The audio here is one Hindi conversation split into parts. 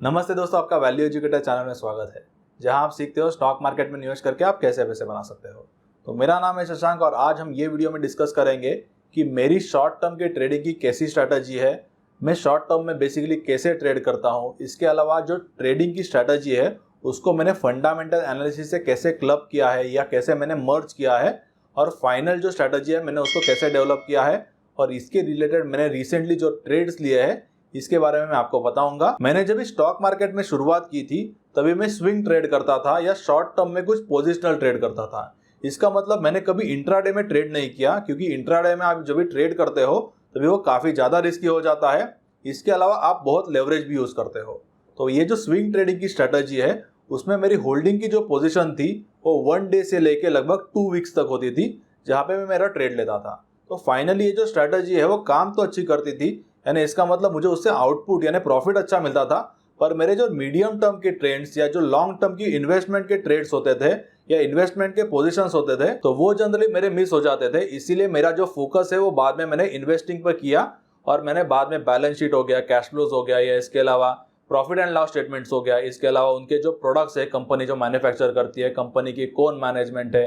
नमस्ते दोस्तों, आपका वैल्यू एजुकेटर चैनल में स्वागत है, जहां आप सीखते हो स्टॉक मार्केट में निवेश करके आप कैसे पैसे बना सकते हो। तो मेरा नाम है शशांक और आज हम ये वीडियो में डिस्कस करेंगे कि मेरी शॉर्ट टर्म के ट्रेडिंग की कैसी स्ट्रैटेजी है, मैं शॉर्ट टर्म में बेसिकली कैसे ट्रेड करता हूँ। इसके अलावा जो ट्रेडिंग की स्ट्रैटेजी है उसको मैंने फंडामेंटल एनालिसिस से कैसे क्लब किया है या कैसे मैंने मर्ज किया है, और फाइनल जो स्ट्रैटेजी है मैंने उसको कैसे डेवलप किया है, और इसके रिलेटेड मैंने रिसेंटली जो ट्रेड्स लिए हैं इसके बारे में मैं आपको बताऊंगा। मैंने जब स्टॉक मार्केट में शुरुआत की थी तभी मैं स्विंग ट्रेड करता था या शॉर्ट टर्म में कुछ पोजिशनल ट्रेड करता था। इसका मतलब मैंने कभी इंट्राडे में ट्रेड नहीं किया, क्योंकि इंट्राडे में आप जब भी ट्रेड करते हो तभी वो काफ़ी ज़्यादा रिस्की हो जाता है। इसके अलावा आप बहुत लेवरेज भी यूज़ करते हो। तो ये जो स्विंग ट्रेडिंग की स्ट्रैटेजी है उसमें मेरी होल्डिंग की जो पोजिशन थी वो 1 डे से लेके लगभग 2 वीक्स तक होती थी, जहाँ पे मैं मेरा ट्रेड लेता था। तो फाइनली ये जो स्ट्रैटेजी है वो काम तो अच्छी करती थी, यानी इसका मतलब मुझे उससे आउटपुट यानी प्रॉफिट अच्छा मिलता था। पर मेरे जो मीडियम टर्म के ट्रेड्स या जो लॉन्ग टर्म की इन्वेस्टमेंट के ट्रेड्स होते थे या इन्वेस्टमेंट के पोजीशंस होते थे तो वो जनरली मेरे मिस हो जाते थे। इसीलिए मेरा जो फोकस है वो बाद में मैंने इन्वेस्टिंग पर किया, और मैंने बाद में बैलेंस शीट हो गया, कैश फ्लोज हो गया, या इसके अलावा प्रॉफिट एंड लॉस स्टेटमेंट्स हो गया, इसके अलावा उनके जो प्रोडक्ट्स है, कंपनी जो मैन्युफैक्चर करती है, कंपनी की कौन मैनेजमेंट है,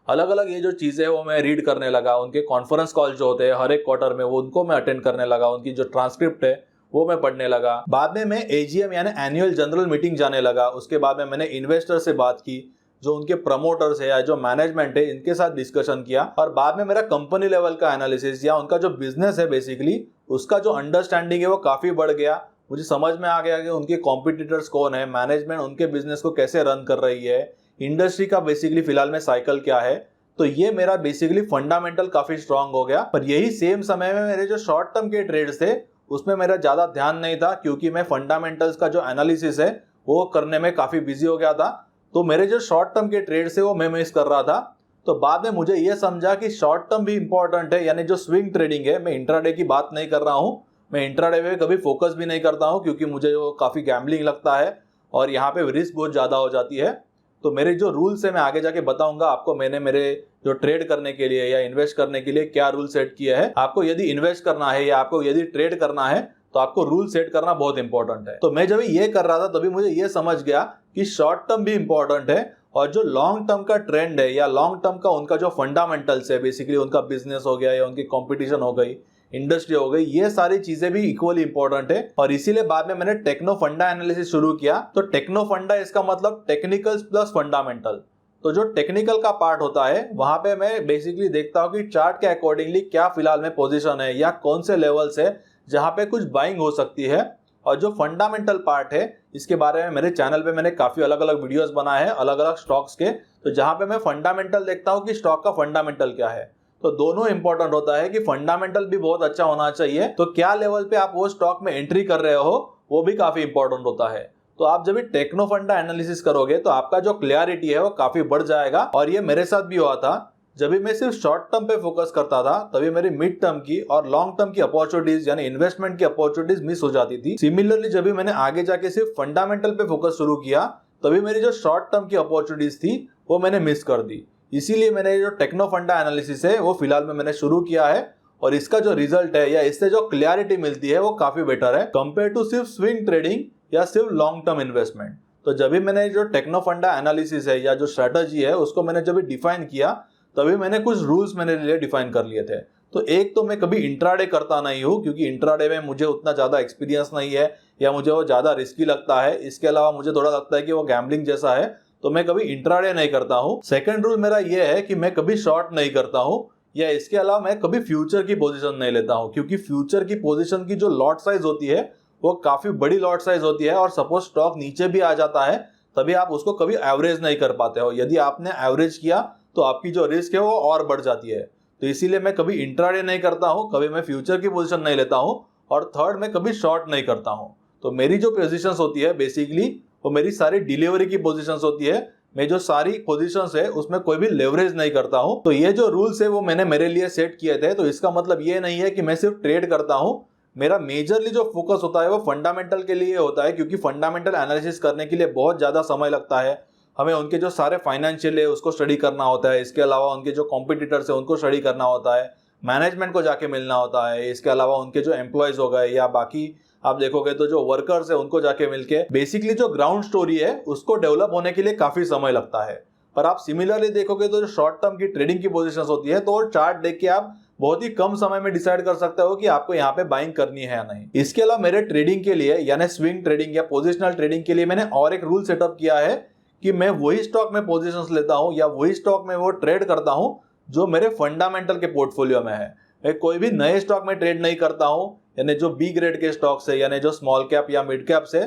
अलग अलग ये जो चीज़ें वो मैं रीड करने लगा। उनके कॉन्फ्रेंस कॉल जो होते हैं हर एक क्वार्टर में वो उनको मैं अटेंड करने लगा, उनकी जो ट्रांसक्रिप्ट है वो मैं पढ़ने लगा। बाद में मैं एजीएम यानी एनुअल जनरल मीटिंग जाने लगा। उसके बाद में मैंने इन्वेस्टर से बात की, जो उनके प्रमोटर्स है या जो मैनेजमेंट है इनके साथ डिस्कशन किया, और बाद में मेरा कंपनी लेवल का एनालिसिस या उनका जो बिजनेस है बेसिकली उसका जो अंडरस्टैंडिंग है वो काफ़ी बढ़ गया। मुझे समझ में आ गया कि उनके कॉम्पिटिटर्स कौन है, मैनेजमेंट उनके बिजनेस को कैसे रन कर रही है, इंडस्ट्री का बेसिकली फिलहाल में साइकिल क्या है। तो ये मेरा बेसिकली फंडामेंटल काफी स्ट्रांग हो गया। पर यही सेम समय में मेरे जो शॉर्ट टर्म के ट्रेड्स थे उसमें मेरा ज्यादा ध्यान नहीं था, क्योंकि मैं फंडामेंटल्स का जो एनालिसिस है वो करने में काफी बिजी हो गया था। तो मेरे जो शॉर्ट टर्म के ट्रेड्स है वो मैं मिस कर रहा था। तो बाद में मुझे ये समझा कि शॉर्ट टर्म भी इंपॉर्टेंट है, यानी जो स्विंग ट्रेडिंग है, मैं इंट्राडे की बात नहीं कर रहा हूँ, मैं इंट्राडे में कभी फोकस भी नहीं करता हूँ, क्योंकि मुझे वो काफी गैम्बलिंग लगता है और यहाँ पे रिस्क बहुत ज्यादा हो जाती है। तो मेरे जो रूल्स है मैं आगे जाके बताऊंगा आपको, मैंने मेरे जो ट्रेड करने के लिए या इन्वेस्ट करने के लिए क्या रूल सेट किया है। आपको यदि इन्वेस्ट करना है या आपको यदि ट्रेड करना है तो आपको रूल सेट करना बहुत इंपॉर्टेंट है। तो मैं जब ये कर रहा था तभी मुझे ये समझ गया कि शॉर्ट टर्म भी इंपॉर्टेंट है, और जो लॉन्ग टर्म का ट्रेंड है या लॉन्ग टर्म का उनका जो फंडामेंटल्स है, बेसिकली उनका बिजनेस हो गया या उनकी कॉम्पिटिशन हो गई, इंडस्ट्री हो गई, ये सारी चीजें भी इक्वली इंपॉर्टेंट है। और इसीलिए बाद में मैंने टेक्नो फंडा एनालिसिस शुरू किया। तो टेक्नो फंडा इसका मतलब टेक्निकल्स प्लस फंडामेंटल। तो जो टेक्निकल का पार्ट होता है वहां पे मैं बेसिकली देखता हूँ कि चार्ट के अकॉर्डिंगली क्या फिलहाल में पोजीशन है या कौन से लेवल्स है जहां पे कुछ बाइंग हो सकती है। और जो फंडामेंटल पार्ट है इसके बारे में मेरे चैनल पे मैंने काफी अलग अलग वीडियोस बनाए हैं अलग अलग स्टॉक्स के। तो जहां पे मैं फंडामेंटल देखता हूँ कि स्टॉक का फंडामेंटल क्या है। तो दोनों इंपॉर्टेंट होता है कि फंडामेंटल भी बहुत अच्छा होना चाहिए, तो क्या लेवल पे आप वो स्टॉक में एंट्री कर रहे हो वो भी काफी इंपॉर्टेंट होता है। तो आप जब भी टेक्नो फंडा एनालिसिस करोगे तो आपका जो क्लियरिटी है वो काफी बढ़ जाएगा। और ये मेरे साथ भी हुआ था, जब भी मैं सिर्फ शॉर्ट टर्म पे फोकस करता था तभी मेरी मिड टर्म की और लॉन्ग टर्म की अपॉर्चुनिटीज यानी इन्वेस्टमेंट की अपॉर्चुनिटीज मिस हो जाती थी। सिमिलरली जब भी मैंने आगे जाके सिर्फ फंडामेंटल पे फोकस शुरू किया तभी मेरी जो शॉर्ट टर्म की अपॉर्चुनिटीज थी वो मैंने मिस कर दी। इसीलिए मैंने जो टेक्नो फंडा एनालिसिस है वो फिलहाल में मैंने शुरू किया है, और इसका जो रिजल्ट है या इससे जो क्लियरिटी मिलती है वो काफी बेटर है कंपेयर टू सिर्फ स्विंग ट्रेडिंग या सिर्फ लॉन्ग टर्म इन्वेस्टमेंट। तो जब भी मैंने जो टेक्नो फंडा एनालिसिस है या जो स्ट्रेटजी है उसको मैंने जब भी डिफाइन किया तभी मैंने कुछ रूल्स मेरे लिए डिफाइन कर लिए थे। तो एक तो मैं कभी इंट्राडे करता नहीं हूँ, क्योंकि इंट्राडे में मुझे उतना ज़्यादा एक्सपीरियंस नहीं है या मुझे वो ज़्यादा रिस्की लगता है। इसके अलावा मुझे थोड़ा लगता है कि वो गैम्बलिंग जैसा है, तो मैं कभी इंट्राडे नहीं करता हूँ। सेकंड रूल मेरा ये है कि मैं कभी शॉर्ट नहीं करता हूँ, या इसके अलावा मैं कभी फ्यूचर की पोजीशन नहीं लेता हूँ, क्योंकि फ्यूचर की पोजीशन की जो लॉट साइज होती है वो काफी बड़ी लॉट साइज होती है, और सपोज स्टॉक नीचे भी आ जाता है तभी आप उसको कभी एवरेज नहीं कर पाते हो। यदि आपने एवरेज किया तो आपकी जो रिस्क है वो और बढ़ जाती है। तो इसीलिए मैं कभी इंट्राडे नहीं करता हूँ, कभी मैं फ्यूचर की पोजीशन नहीं लेता हूँ, और थर्ड मैं कभी शॉर्ट नहीं करता हूँ। तो मेरी जो पोजीशंस होती है बेसिकली वो मेरी सारी डिलीवरी की पोजीशंस होती है। मैं जो सारी पोजीशंस है उसमें कोई भी लेवरेज नहीं करता हूं। तो ये जो रूल्स है वो मैंने मेरे लिए सेट किए थे। तो इसका मतलब ये नहीं है कि मैं सिर्फ ट्रेड करता हूं, मेरा मेजरली जो फोकस होता है वो फंडामेंटल के लिए होता है, क्योंकि फंडामेंटल एनालिसिस करने के लिए बहुत ज़्यादा समय लगता है। हमें उनके जो सारे फाइनेंशियल है उसको स्टडी करना होता है, इसके अलावा उनके जो कॉम्पिटिटर्स है उनको स्टडी करना होता है, मैनेजमेंट को जाके मिलना होता है, इसके अलावा उनके जो एम्प्लॉयज़ हो गए या बाकी आप देखोगे तो जो वर्कर्स है उनको जाके मिलके बेसिकली जो ग्राउंड स्टोरी है उसको डेवलप होने के लिए काफी समय लगता है। पर आप सिमिलरली देखोगे तो जो शॉर्ट टर्म की ट्रेडिंग की पोजीशंस होती है तो चार्ट देख के आप बहुत ही कम समय में डिसाइड कर सकते हो कि आपको यहाँ पे बाइंग करनी है या नहीं। इसके अलावा मेरे ट्रेडिंग के लिए यानी स्विंग ट्रेडिंग या पोजिशनल ट्रेडिंग के लिए मैंने और एक रूल सेटअप किया है कि मैं वही स्टॉक में पोजीशंस लेता हूं या वही स्टॉक में वो ट्रेड करता हूं जो मेरे फंडामेंटल के पोर्टफोलियो में है। मैं कोई भी नए स्टॉक में ट्रेड नहीं करता हूं, यानी जो बी ग्रेड के स्टॉक्स है यानी जो स्मॉल कैप या मिड कैप से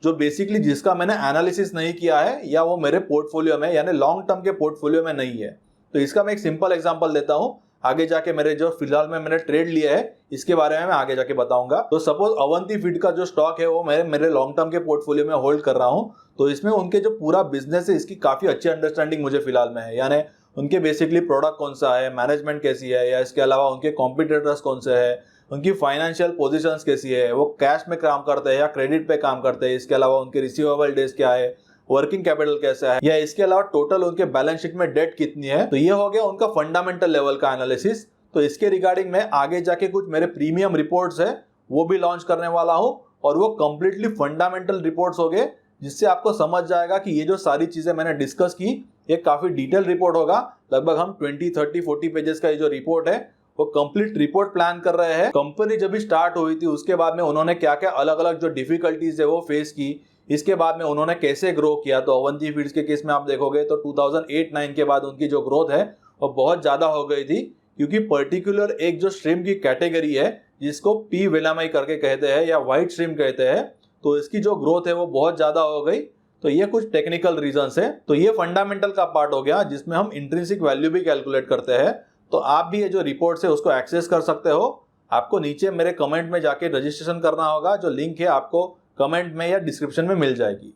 जो बेसिकली जिसका मैंने एनालिसिस नहीं किया है या वो मेरे पोर्टफोलियो में यानी लॉन्ग टर्म के पोर्टफोलियो में नहीं है। तो इसका मैं एक सिंपल एग्जांपल देता हूं, आगे जाके मेरे जो फिलहाल में मैंने ट्रेड लिया है इसके बारे में मैं आगे जाके बताऊंगा। तो सपोज अवंती फीड का जो स्टॉक है वो मैं मेरे लॉन्ग टर्म के पोर्टफोलियो में होल्ड कर रहा हूं, तो इसमें उनके जो पूरा बिजनेस है इसकी काफी अच्छी अंडरस्टैंडिंग मुझे फिलहाल में है, यानी उनके बेसिकली प्रोडक्ट कौन सा है, मैनेजमेंट कैसी है, या इसके अलावा उनके कॉम्पिटिटर्स कौन से है, उनकी फाइनेंशियल पोजीशंस कैसी है, वो कैश में काम करते हैं या क्रेडिट पे काम करते हैं, इसके अलावा उनके रिसीवेबल डेज क्या है, वर्किंग कैपिटल कैसा है, या इसके अलावा टोटल उनके बैलेंस शीट में डेट कितनी है। तो ये हो गया उनका फंडामेंटल लेवल का एनालिसिस। तो इसके रिगार्डिंग मैं आगे जाके कुछ मेरे प्रीमियम रिपोर्ट्स है वो भी लॉन्च करने वाला हूं और वो कंप्लीटली फंडामेंटल रिपोर्ट्स हो गए, जिससे आपको समझ जाएगा कि ये जो सारी चीजें मैंने डिस्कस की ये काफी डिटेल रिपोर्ट होगा। लगभग हम 20, 30, 40 पेजेस का ये जो रिपोर्ट है वो कंप्लीट रिपोर्ट प्लान कर रहे हैं। कंपनी जब स्टार्ट हुई थी उसके बाद में उन्होंने क्या क्या अलग अलग जो डिफिकल्टीज है वो फेस की, इसके बाद में उन्होंने कैसे ग्रो किया। तो अवंती फीड्स के केस में आप देखोगे तो 2008-9 के बाद उनकी जो ग्रोथ है वो बहुत ज्यादा हो गई थी, क्योंकि पर्टिकुलर एक जो स्ट्रीम की कैटेगरी है जिसको पी वेलामाई करके कहते हैं या व्हाइट स्ट्रीम कहते हैं, तो इसकी जो ग्रोथ है वो बहुत ज्यादा हो गई। तो ये कुछ टेक्निकल रीजंस है। तो ये फंडामेंटल का पार्ट हो गया जिसमें हम इंट्रिंसिक वैल्यू भी कैलकुलेट करते हैं। तो आप भी ये जो रिपोर्ट्स है उसको एक्सेस कर सकते हो। आपको नीचे मेरे कमेंट में जाके रजिस्ट्रेशन करना होगा, जो लिंक है आपको कमेंट में या डिस्क्रिप्शन में मिल जाएगी।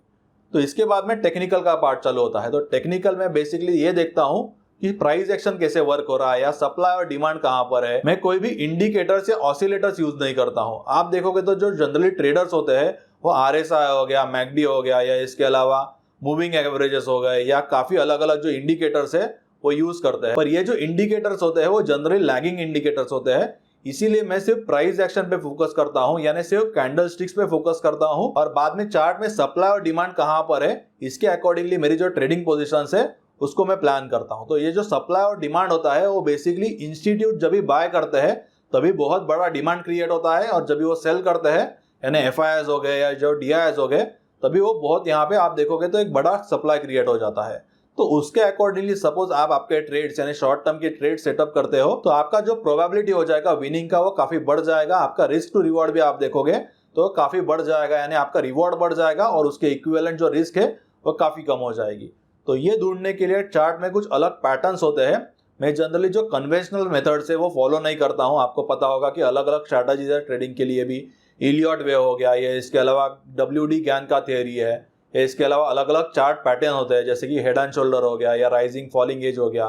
तो इसके बाद में टेक्निकल का पार्ट चालू होता है। तो टेक्निकल में बेसिकली ये देखता हूं कि प्राइस एक्शन कैसे वर्क हो रहा है या सप्लाई और डिमांड कहां पर है। मैं कोई भी इंडिकेटर्स या ऑसिलेटर्स यूज नहीं करता हूं। आप देखोगे तो जो जनरली ट्रेडर्स होते हैं वो RSI हो गया, मैकडी हो गया, या इसके अलावा मूविंग एवरेजेस हो गए, या काफी अलग अलग जो इंडिकेटर्स है वो यूज करते हैं। पर ये जो इंडिकेटर्स होते हैं वो जनरली लैगिंग इंडिकेटर्स होते हैं, इसीलिए मैं सिर्फ प्राइस एक्शन पे फोकस करता हूं, यानी सिर्फ कैंडल स्टिक्स पे फोकस करता हूं और बाद में चार्ट में सप्लाई और डिमांड कहां पर है इसके अकॉर्डिंगली मेरी जो ट्रेडिंग पोजीशंस है उसको मैं प्लान करता हूं। तो ये जो सप्लाई और डिमांड होता है वो बेसिकली इंस्टीट्यूट जब भी बाय करते हैं तभी बहुत बड़ा डिमांड क्रिएट होता है, और जब भी वो सेल करते हैं यानी FIIs हो गए या जो DIIs हो गए तभी वो बहुत यहाँ पे आप देखोगे तो एक बड़ा सप्लाई क्रिएट हो जाता है। तो उसके अकॉर्डिंगली सपोज आप आपके ट्रेड्स यानी शॉर्ट टर्म के ट्रेड सेटअप करते हो तो आपका जो प्रोबेबिलिटी हो जाएगा विनिंग का वो काफी बढ़ जाएगा। आपका रिस्क टू रिवॉर्ड भी आप देखोगे तो काफी बढ़ जाएगा, यानी आपका रिवॉर्ड बढ़ जाएगा और उसके इक्विवेलेंट जो रिस्क है वो काफी कम हो जाएगी। तो ये ढूंढने के लिए चार्ट में कुछ अलग पैटर्न्स होते हैं। मैं जनरली जो कन्वेंशनल मेथड्स है वो फॉलो नहीं करता हूँ। आपको पता होगा कि अलग अलग स्ट्रैटेजीज है ट्रेडिंग के लिए भी, इलियट वे हो गया, या इसके अलावा WD गैन का थियरी है, या इसके अलावा अलग अलग चार्ट पैटर्न होते हैं जैसे कि हेड एंड शोल्डर हो गया, या राइजिंग फॉलिंग एज हो गया,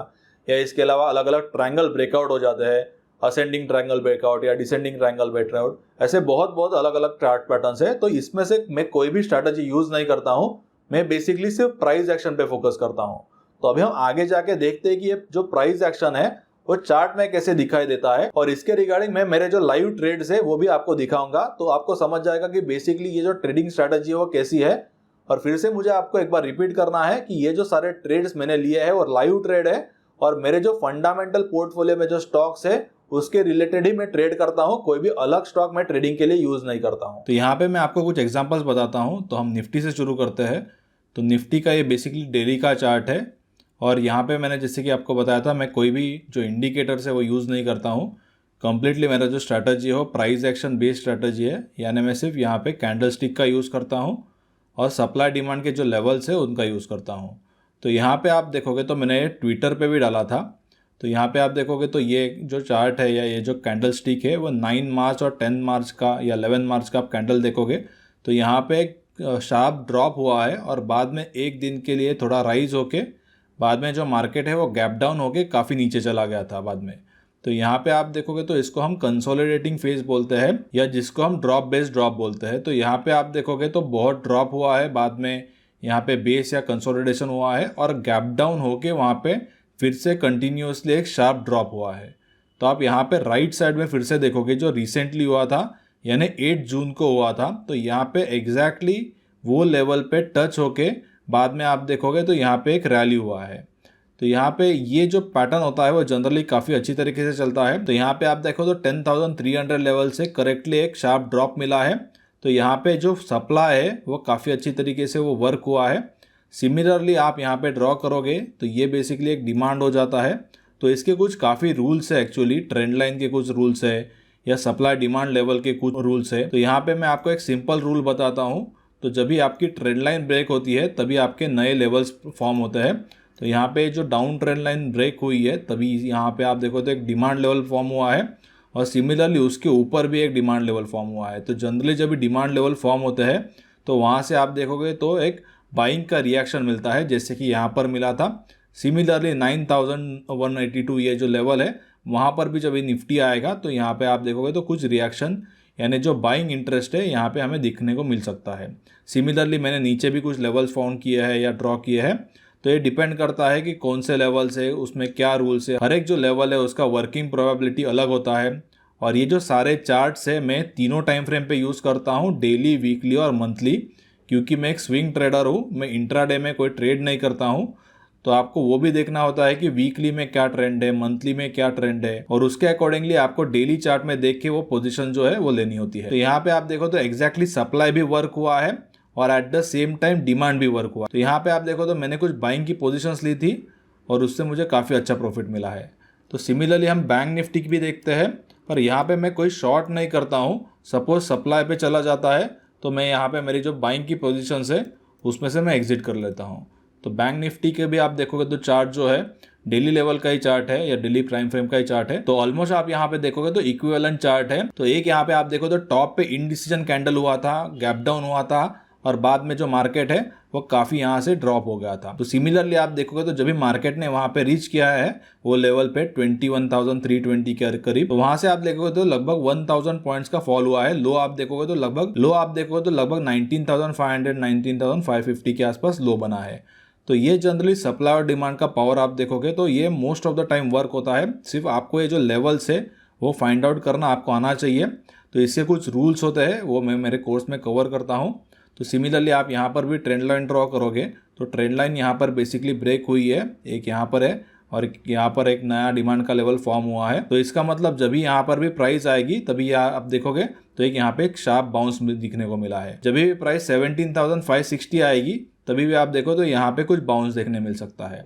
या इसके अलावा अलग अलग ट्रायंगल ब्रेकआउट हो जाते हैं, असेंडिंग ट्रायंगल ब्रेकआउट या डिसेंडिंग ट्रायंगल ब्रेकआउट। ऐसे बहुत बहुत अलग अलग चार्ट पैटर्न्स है। तो इसमें से मैं कोई भी स्ट्रैटेजी यूज नहीं करता हूँ, मैं बेसिकली सिर्फ प्राइस एक्शन पे फोकस करता हूँ। तो अभी हम आगे जाके देखते हैं कि ये जो प्राइस एक्शन है वो चार्ट में कैसे दिखाई देता है, और इसके रिगार्डिंग मैं मेरे जो लाइव ट्रेड्स है वो भी आपको दिखाऊंगा। तो आपको समझ जाएगा कि बेसिकली ये जो ट्रेडिंग स्ट्रैटेजी है वो कैसी है। और फिर से मुझे आपको एक बार रिपीट करना है कि ये जो सारे ट्रेड्स मैंने लिए हैं और लाइव ट्रेड है, और मेरे जो फंडामेंटल पोर्टफोलियो में जो स्टॉक्स है उसके रिलेटेड ही मैं ट्रेड करता हूँ, कोई भी अलग स्टॉक मैं ट्रेडिंग के लिए यूज नहीं करता हूँ। तो यहाँ पे मैं आपको कुछ एग्जांपल्स बताता हूँ। तो हम निफ्टी से शुरू करते हैं। तो निफ्टी का ये बेसिकली डेली का चार्ट है, और यहाँ पे मैंने जैसे कि आपको बताया था मैं कोई भी जो इंडिकेटर्स है वो यूज़ नहीं करता हूँ। कम्प्लीटली मेरा जो स्ट्रैटेजी है वो प्राइस एक्शन बेस्ड स्ट्रैटेजी है, यानी मैं सिर्फ यहाँ पे कैंडल स्टिक का यूज़ करता हूँ और सप्लाई डिमांड के जो लेवल्स है उनका यूज़ करता हूँ। तो यहाँ पे आप देखोगे तो मैंने ट्विटर पे भी डाला था। तो यहाँ पे आप देखोगे तो ये जो चार्ट है या ये जो कैंडल स्टिक है वो 9 मार्च और 10 मार्च का या 11 मार्च का आप कैंडल देखोगे तो यहाँ पे एक शार्प ड्रॉप हुआ है, और बाद में एक दिन के लिए थोड़ा राइज होके बाद में जो मार्केट है वो गैप डाउन होके काफ़ी नीचे चला गया था बाद में। तो यहाँ पे आप देखोगे तो इसको हम कंसोलिडेटिंग फेज बोलते हैं, या जिसको हम ड्रॉप बेस्ड ड्रॉप बोलते हैं। तो यहाँ पे आप देखोगे तो बहुत ड्रॉप हुआ है, बाद में यहाँ पे बेस या कंसोलिडेशन हुआ है और गैप डाउन होके वहाँ पे फिर से कंटिन्यूसली एक शार्प ड्रॉप हुआ है। तो आप यहाँ पे राइट साइड में फिर से देखोगे जो रिसेंटली हुआ था, यानी 8 जून को हुआ था। तो यहाँ पे एग्जैक्टली वो लेवल पे टच होके बाद में आप देखोगे तो यहाँ पे एक रैली हुआ है। तो यहाँ पे ये जो पैटर्न होता है वो जनरली काफ़ी अच्छी तरीके से चलता है। तो यहाँ पे आप देखो तो 10,300 लेवल से करेक्टली एक शार्प ड्रॉप मिला है। तो यहाँ पे जो सप्लाई है वो काफ़ी अच्छी तरीके से वो वर्क हुआ है। सिमिलरली आप यहाँ पे ड्रॉ करोगे तो ये बेसिकली एक डिमांड हो जाता है। तो इसके कुछ काफ़ी रूल्स है, एक्चुअली ट्रेंड लाइन के कुछ रूल्स है या सप्लाई डिमांड लेवल के कुछ रूल्स है। तो यहाँ पे मैं आपको एक सिंपल रूल बताता हूँ। तो जब भी आपकी ट्रेंड लाइन ब्रेक होती है तभी आपके नए लेवल्स फॉर्म होते हैं। तो यहाँ पे जो डाउन ट्रेंड लाइन ब्रेक हुई है तभी यहाँ पे आप देखो तो एक डिमांड लेवल फॉर्म हुआ है और सिमिलरली उसके ऊपर भी एक डिमांड लेवल फॉर्म हुआ है। तो जनरली जब भी डिमांड लेवल फॉर्म होते हैं तो वहाँ से आप देखोगे तो एक बाइंग का रिएक्शन मिलता है, जैसे कि यहाँ पर मिला था। सिमिलरली 9,182 ये जो लेवल है वहाँ पर भी जब ये निफ्टी आएगा तो यहाँ पे आप देखोगे तो कुछ रिएक्शन यानी जो बाइंग इंटरेस्ट है यहाँ पे हमें दिखने को मिल सकता है। सिमिलरली मैंने नीचे भी कुछ लेवल्स फाउंड किए हैं या ड्रॉ किए हैं। तो ये डिपेंड करता है कि कौन से लेवल्स है, उसमें क्या रूल्स है। हर एक जो लेवल है उसका वर्किंग प्रोबेबिलिटी अलग होता है। और ये जो सारे चार्ट्स है मैं तीनों टाइम फ्रेम पे यूज़ करता हूँ, डेली, वीकली और मंथली, क्योंकि मैं एक स्विंग ट्रेडर हूँ। मैं इंट्राडे में कोई ट्रेड नहीं करता हूँ। तो आपको वो भी देखना होता है कि वीकली में क्या ट्रेंड है, मंथली में क्या ट्रेंड है, और उसके अकॉर्डिंगली आपको डेली चार्ट में देख के वो पोजीशन जो है वो लेनी होती है। तो यहाँ पे आप देखो तो एग्जैक्टली सप्लाई भी वर्क हुआ है और at the same time demand भी वर्क हुआ। तो यहाँ पे आप देखो तो मैंने कुछ बाइंग की पोजीशंस ली थी और उससे मुझे काफ़ी अच्छा प्रॉफिट मिला है। तो सिमिलरली हम बैंक निफ्टी की भी देखते हैं, पर यहाँ पे मैं कोई शॉर्ट नहीं करता हूँ। सपोज सप्लाई पे चला जाता है तो मैं यहाँ पे मेरी जो बाइंग की पोजीशंस है उसमें से मैं एग्जिट कर लेता हूँ। तो बैंक निफ्टी के भी आप देखोगे तो चार्ट जो है डेली लेवल का ही चार्ट है या डेली प्राइम फ्रेम का ही चार्ट है। तो ऑलमोस्ट आप यहाँ पे देखोगे तो इक्विवेलेंट चार्ट है। तो एक यहाँ पे आप देखो तो टॉप पे इनडिसीजन कैंडल हुआ था, गैप डाउन हुआ था और बाद में जो मार्केट है वो काफ़ी यहाँ से ड्रॉप हो गया था। तो सिमिलरली आप देखोगे तो जब भी मार्केट ने वहाँ पे रीच किया है वो लेवल पे 21,320 के करीब, तो वहाँ से आप देखोगे तो लगभग 1,000 पॉइंट्स का फॉल हुआ है। लो आप देखोगे तो लगभग 19,500 19,550 के आसपास लो बना है। तो ये जनरली सप्लाई और डिमांड का पावर आप देखोगे तो ये most of the time work होता है। सिर्फ आपको ये जो लेवल्स है वो फाइंड आउट करना आपको आना चाहिए। तो इसके कुछ रूल्स होते हैं वो मैं मेरे कोर्स में कवर करता हूँ। तो सिमिलरली आप यहाँ पर भी ट्रेंड लाइन ड्रॉ करोगे तो ट्रेंड लाइन यहाँ पर बेसिकली ब्रेक हुई है, एक यहाँ पर है और यहाँ पर एक नया डिमांड का लेवल फॉर्म हुआ है। तो इसका मतलब जब भी यहाँ पर भी प्राइस आएगी तभी आप देखोगे तो एक यहाँ पे एक शार्प बाउंस दिखने को मिला है। जब भी प्राइस 17,560 आएगी तभी भी आप देखो तो यहाँ पे कुछ बाउंस देखने मिल सकता है।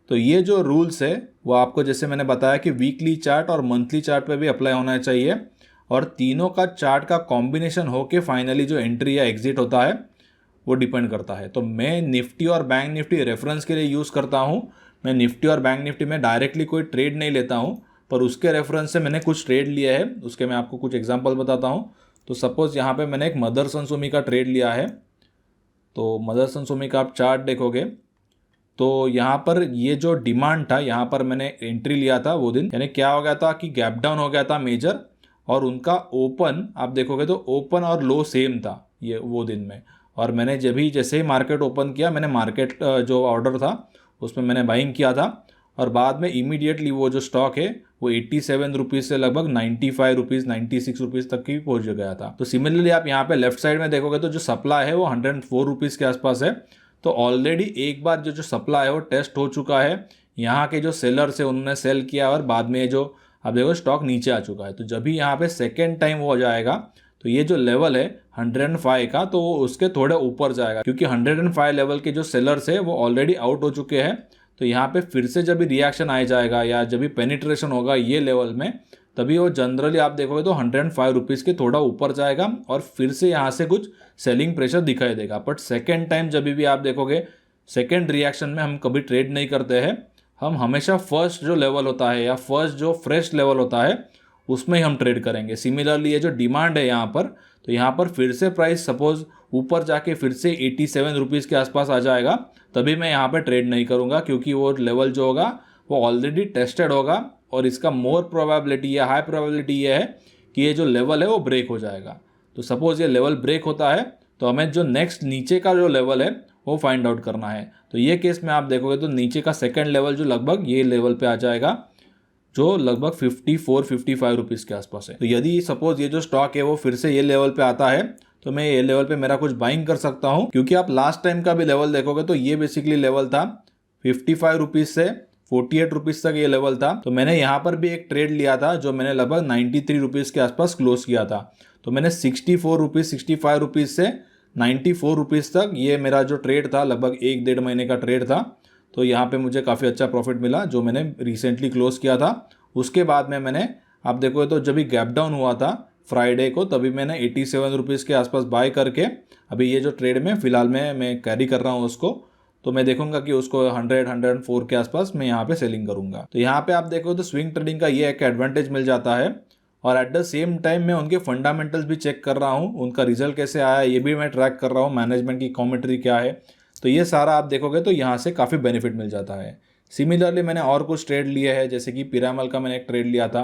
तो ये जो रूल्स है वो आपको जैसे मैंने बताया कि वीकली चार्ट और मंथली चार्ट पे भी अप्लाई होना चाहिए और तीनों का चार्ट का कॉम्बिनेशन होके फाइनली जो एंट्री या एग्जिट होता है वो डिपेंड करता है। तो मैं निफ्टी और बैंक निफ्टी रेफरेंस के लिए यूज़ करता हूँ। मैं निफ्टी और बैंक निफ्टी में डायरेक्टली कोई ट्रेड नहीं लेता हूँ, पर उसके रेफरेंस से मैंने कुछ ट्रेड लिया है। उसके मैं आपको कुछ एग्जांपल बताता हूँ। तो सपोज़ यहाँ पे मैंने एक मदरसन सुमी का ट्रेड लिया है। तो मदरसन सुमी का आप चार्ट देखोगे तो यहाँ पर ये जो डिमांड था यहाँ पर मैंने एंट्री लिया था वो दिन, यानी क्या हो गया था कि गैप डाउन हो गया था मेजर और उनका ओपन आप देखोगे तो ओपन और लो सेम था ये वो दिन में। और मैंने जैसे ही मार्केट ओपन किया मैंने मार्केट जो ऑर्डर था उसमें मैंने बाइंग किया था और बाद में इमीडिएटली वो जो स्टॉक है वो 87 रुपीज़ से लगभग 95 रुपीज़ 96 रुपीज़ तक की पहुंच गया था। तो सिमिलरली आप यहाँ पे लेफ्ट साइड में देखोगे तो जो सप्लाई है वो 104 रुपीज़ के आसपास है। तो ऑलरेडी एक बार जो सप्लाई है वो टेस्ट हो चुका है। यहाँ के जो सेलर्स है उन्होंने सेल किया और बाद में जो आप देखो स्टॉक नीचे आ चुका है। तो जब भी यहाँ पे सेकेंड टाइम वो हो जाएगा तो ये जो लेवल है 105 का तो वो उसके थोड़े ऊपर जाएगा, क्योंकि 105 लेवल के जो सेलर्स है वो ऑलरेडी आउट हो चुके हैं। तो यहाँ पे फिर से जब भी रिएक्शन आ जाएगा या जब भी पेनिट्रेशन होगा ये लेवल में तभी वो जनरली आप देखोगे तो 105 रुपीज़ के थोड़ा ऊपर जाएगा और फिर से यहाँ से कुछ सेलिंग प्रेशर दिखाई देगा। बट सेकेंड टाइम जब भी आप देखोगे सेकेंड रिएक्शन में हम कभी ट्रेड नहीं करते हैं। हम हमेशा फर्स्ट जो लेवल होता है या फर्स्ट जो फ्रेश लेवल होता है उसमें ही हम ट्रेड करेंगे। सिमिलरली ये जो डिमांड है यहाँ पर, तो यहाँ पर फिर से प्राइस सपोज ऊपर जाके फिर से 87 रुपीज़ के आसपास आ जाएगा तभी मैं यहाँ पर ट्रेड नहीं करूँगा, क्योंकि वो लेवल जो होगा वो ऑलरेडी टेस्टेड होगा और इसका मोर प्रोबेबिलिटी या हाई प्रोबेबिलिटी ये है कि ये जो लेवल है वो ब्रेक हो जाएगा। तो सपोज ये लेवल ब्रेक होता है तो हमें जो नेक्स्ट नीचे का जो लेवल है वो फाइंड आउट करना है। तो ये केस में आप देखोगे तो नीचे का सेकंड लेवल जो लगभग ये लेवल पे आ जाएगा जो लगभग 54-55 रुपीज़ के आसपास है। तो यदि सपोज ये जो स्टॉक है वो फिर से ये लेवल पे आता है तो मैं ये लेवल पे मेरा कुछ बाइंग कर सकता हूँ, क्योंकि आप लास्ट टाइम का भी लेवल देखोगे तो ये बेसिकली लेवल था 55 रुपीज़ से 48 रुपीज़ तक ये लेवल था। तो मैंने यहाँ पर भी एक ट्रेड लिया था जो मैंने लगभग 93 रुपीज़ के आसपास क्लोज किया था। तो मैंने 64 रुपीज़ 65 रुपीज़ से 94 रुपीज़ तक ये मेरा जो ट्रेड था, लगभग 1-1.5 महीने का ट्रेड था। तो यहाँ पे मुझे काफ़ी अच्छा प्रॉफिट मिला जो मैंने रिसेंटली क्लोज किया था। उसके बाद में मैंने, आप देखो तो जब भी गैप डाउन हुआ था फ्राइडे को, तभी मैंने 87 रुपीज़ के आसपास बाय करके अभी ये जो ट्रेड में फ़िलहाल मैं कैरी कर रहा हूँ उसको, तो मैं देखूंगा कि उसको 100-104 के आसपास मैं यहाँ पे सेलिंग करूंगा। तो यहाँ पे आप देखो तो स्विंग ट्रेडिंग का ये एक एडवांटेज मिल जाता है, और एट द सेम टाइम मैं उनके फंडामेंटल्स भी चेक कर रहा हूँ, उनका रिजल्ट कैसे आया ये भी मैं ट्रैक कर रहा हूँ, मैनेजमेंट की कॉमेंट्री क्या है। तो ये सारा आप देखोगे तो यहाँ से काफ़ी बेनिफिट मिल जाता है। सिमिलरली मैंने और कुछ ट्रेड लिए हैं, जैसे कि पिरामल का मैंने एक ट्रेड लिया था।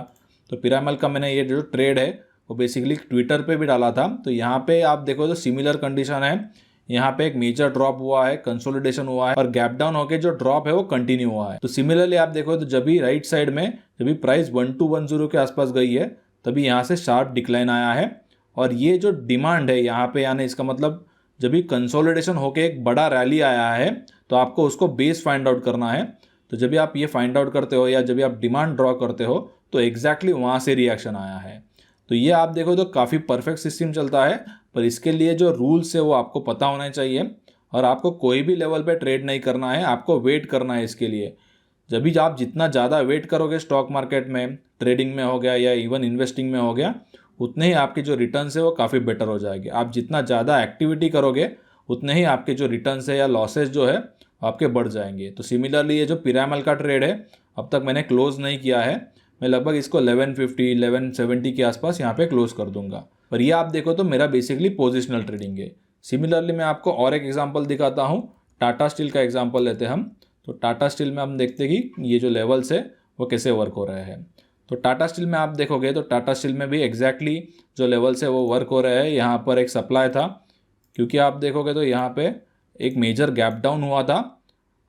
तो पिरामल का मैंने ये जो ट्रेड है वो बेसिकली ट्विटर पे भी डाला था। तो यहाँ पे आप देखो तो सिमिलर कंडीशन है, यहाँ पे एक मेजर ड्रॉप हुआ है, कंसोलिडेशन हुआ है और गैप डाउन होकर जो ड्रॉप है वो कंटिन्यू हुआ है। तो सिमिलरली आप देखो तो जब भी राइट साइड में जब भी प्राइस 1210 के आसपास गई है तभी यहाँ से शार्प डिक्लाइन आया है। और ये जो डिमांड है यहाँ पे, यानी इसका मतलब जब भी कंसोलिडेशन होके एक बड़ा रैली आया है तो आपको उसको बेस फाइंड आउट करना है। तो जब भी आप ये फाइंड आउट करते हो या जब भी आप डिमांड ड्रॉ करते हो तो एग्जैक्टली वहाँ से रिएक्शन आया है। तो ये आप देखो तो काफ़ी परफेक्ट सिस्टम चलता है, पर इसके लिए जो रूल्स है वो आपको पता होना चाहिए और आपको कोई भी लेवल पे ट्रेड नहीं करना है, आपको वेट करना है इसके लिए। जब भी आप जितना ज़्यादा वेट करोगे स्टॉक मार्केट में, ट्रेडिंग में हो गया या इवन इन्वेस्टिंग में हो गया, उतने ही आपके जो रिटर्न्स है वो काफ़ी बेटर हो जाएंगे। आप जितना ज़्यादा एक्टिविटी करोगे उतने ही आपके जो रिटर्न्स है या लॉसेस जो है आपके बढ़ जाएंगे। तो सिमिलरली ये जो पिरामल का ट्रेड है अब तक मैंने क्लोज नहीं किया है, मैं लगभग इसको 1150-1170 के आसपास यहाँ पे क्लोज कर दूंगा। पर ये आप देखो तो मेरा बेसिकली पोजिशनल ट्रेडिंग है। सिमिलरली मैं आपको और एक एग्जांपल दिखाता हूँ, टाटा स्टील का एग्जांपल लेते हैं हम। तो टाटा स्टील में हम देखते हैं कि ये जो लेवल्स है वो कैसे वर्क हो रहे हैं। तो टाटा स्टील में आप देखोगे तो टाटा स्टील में भी एग्जैक्टली जो लेवल्स है वो वर्क हो रहे हैं। यहाँ पर एक सप्लाई था, क्योंकि आप देखोगे तो यहाँ पे एक मेजर गैप डाउन हुआ था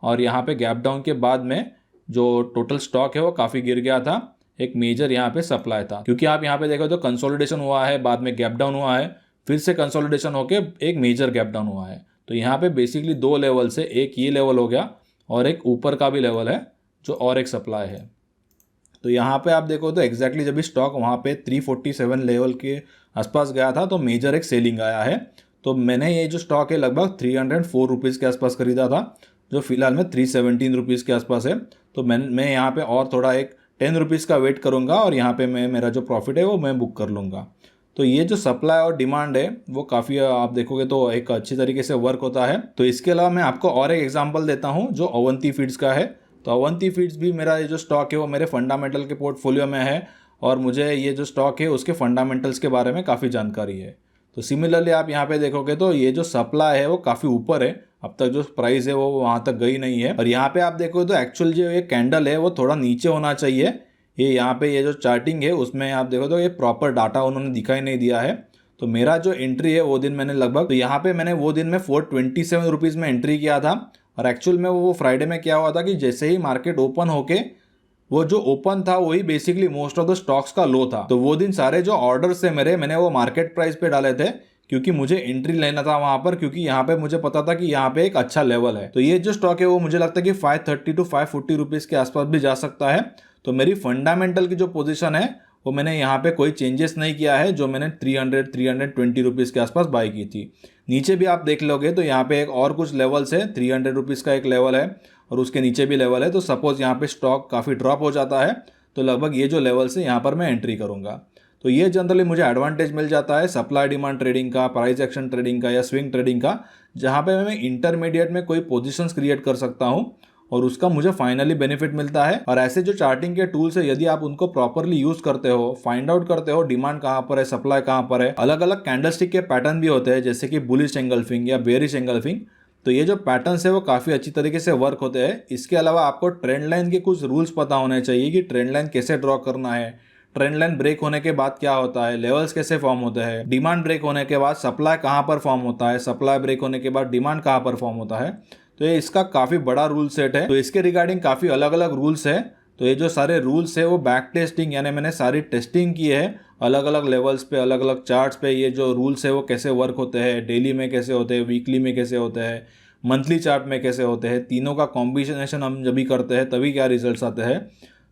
और यहाँ पे गैप डाउन के बाद में जो टोटल स्टॉक है वो काफ़ी गिर गया था। एक मेजर यहाँ पे सप्लाई था, क्योंकि आप यहाँ पे देखो तो कंसोलिडेशन हुआ है, बाद में गैप डाउन हुआ है, फिर से कंसोलिडेशन होके एक मेजर गैप डाउन हुआ है। तो यहाँ पे बेसिकली दो लेवल से, एक ये लेवल हो गया और एक ऊपर का भी लेवल है जो और एक सप्लाई है। तो यहाँ पे आप देखो तो एग्जैक्टली जब भी स्टॉक वहाँ पे 347 लेवल के आसपास गया था तो मेजर एक सेलिंग आया है। तो मैंने ये जो स्टॉक है लगभग 304 रुपीज़ के आसपास खरीदा था, जो फिलहाल में 317 रुपीज़ के आसपास है। तो मैं यहाँ पे और थोड़ा एक 10 रुपीज़ का वेट करूँगा और यहाँ पे मैं मेरा जो प्रॉफिट है वो मैं बुक कर लूँगा। तो ये जो सप्लाई और डिमांड है वो काफ़ी आप देखोगे तो एक अच्छी तरीके से वर्क होता है। तो इसके अलावा मैं आपको और एक एग्जांपल देता हूँ जो अवंती फीड्स का है। तो अवंती फीड्स भी मेरा ये जो स्टॉक है वो मेरे फंडामेंटल के पोर्टफोलियो में है और मुझे ये जो स्टॉक है उसके फंडामेंटल्स के बारे में काफ़ी जानकारी है। तो सिमिलरली आप यहाँ पे देखोगे तो ये जो सप्लाई है वो काफ़ी ऊपर है, अब तक जो प्राइस है वो वहाँ तक गई नहीं है। और यहाँ पे आप देखो तो एक्चुअल जो ये कैंडल है वो थोड़ा नीचे होना चाहिए। ये यहाँ पे ये जो चार्टिंग है उसमें आप देखो तो ये प्रॉपर डाटा उन्होंने दिखाई नहीं दिया है। तो मेरा जो एंट्री है वो दिन मैंने लगभग, तो यहाँ पे मैंने वो दिन में 427 रुपीज़ में एंट्री किया था और एक्चुअल में वो फ्राइडे में क्या हुआ था कि जैसे ही मार्केट ओपन होके वो जो ओपन था वही basically most of the stocks का लो था। तो वो दिन सारे जो ऑर्डर्स थे मैंने वो मार्केट प्राइस पे डाले थे, क्योंकि मुझे एंट्री लेना था वहां पर, क्योंकि यहाँ पे मुझे पता था कि यहाँ पे एक अच्छा लेवल है। तो ये जो स्टॉक है वो मुझे लगता है कि 530 to 540 रुपीज़ के आसपास भी जा सकता है। तो मेरी फंडामेंटल की जो पोजीशन है वो मैंने यहाँ पे कोई चेंजेस नहीं किया है, जो मैंने 320 रुपीज़ के आसपास बाई की थी। नीचे भी आप देख लोगे तो यहाँ पे एक और कुछ लेवल्स है, 300 रुपीज़ का एक लेवल है और उसके नीचे भी लेवल है। तो सपोज यहाँ पे स्टॉक काफ़ी ड्रॉप हो जाता है तो लगभग ये जो लेवल्स है यहाँ पर मैं एंट्री करूँगा। तो ये जनरली मुझे एडवांटेज मिल जाता है सप्लाई डिमांड ट्रेडिंग का, प्राइस एक्शन ट्रेडिंग का या स्विंग ट्रेडिंग का, जहाँ पे मैं इंटरमीडिएट में कोई पोजीशंस क्रिएट कर सकता हूँ और उसका मुझे फाइनली बेनिफिट मिलता है। और ऐसे जो चार्टिंग के टूल्स है यदि आप उनको प्रॉपरली यूज करते हो, फाइंड आउट करते हो डिमांड कहाँ पर है, सप्लाई कहाँ पर है, अलग अलग कैंडलस्टिक के पैटर्न भी होते हैं जैसे कि बुलिश एंगल्फिंग या बेरिश एंगल्फिंग, तो ये जो पैटर्न्स है वो काफ़ी अच्छी तरीके से वर्क होते हैं। इसके अलावा आपको ट्रेंड लाइन के कुछ रूल्स पता होने चाहिए कि ट्रेंड लाइन कैसे ड्रॉ करना है, ट्रेंड लाइन ब्रेक होने के बाद क्या होता है, लेवल्स कैसे फॉर्म होते हैं, डिमांड ब्रेक होने के बाद सप्लाई कहाँ पर फॉर्म होता है, सप्लाई ब्रेक होने के बाद डिमांड कहाँ पर फॉर्म होता है। तो ये इसका काफ़ी बड़ा रूल सेट है। तो इसके रिगार्डिंग काफ़ी अलग अलग रूल्स है तो ये जो सारे रूल्स है वो बैक टेस्टिंग, यानी मैंने सारी टेस्टिंग की है अलग अलग लेवल्स पे, अलग अलग चार्ट्स पे। ये जो रूल्स है वो कैसे वर्क होते हैं, डेली में कैसे होते हैं, वीकली में कैसे होते हैं, मंथली चार्ट में कैसे होते हैं, तीनों का कॉम्बिनेशन हम जब भी करते हैं तभी क्या रिजल्ट्स आते हैं।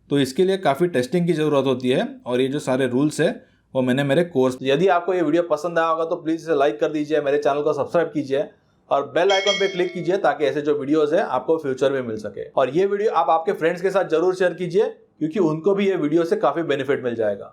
तो इसके लिए काफ़ी टेस्टिंग की ज़रूरत होती है और ये जो सारे रूल्स है वो मैंने मेरे कोर्स। यदि आपको ये वीडियो पसंद आया होगा तो प्लीज़ इसे लाइक कर दीजिए, मेरे चैनल को सब्सक्राइब कीजिए और बेल आइकन पे क्लिक कीजिए ताकि ऐसे जो वीडियोस है आपको फ्यूचर में मिल सके। और ये वीडियो आप आपके फ्रेंड्स के साथ जरूर शेयर कीजिए क्योंकि उनको भी ये वीडियो से काफ़ी बेनिफिट मिल जाएगा।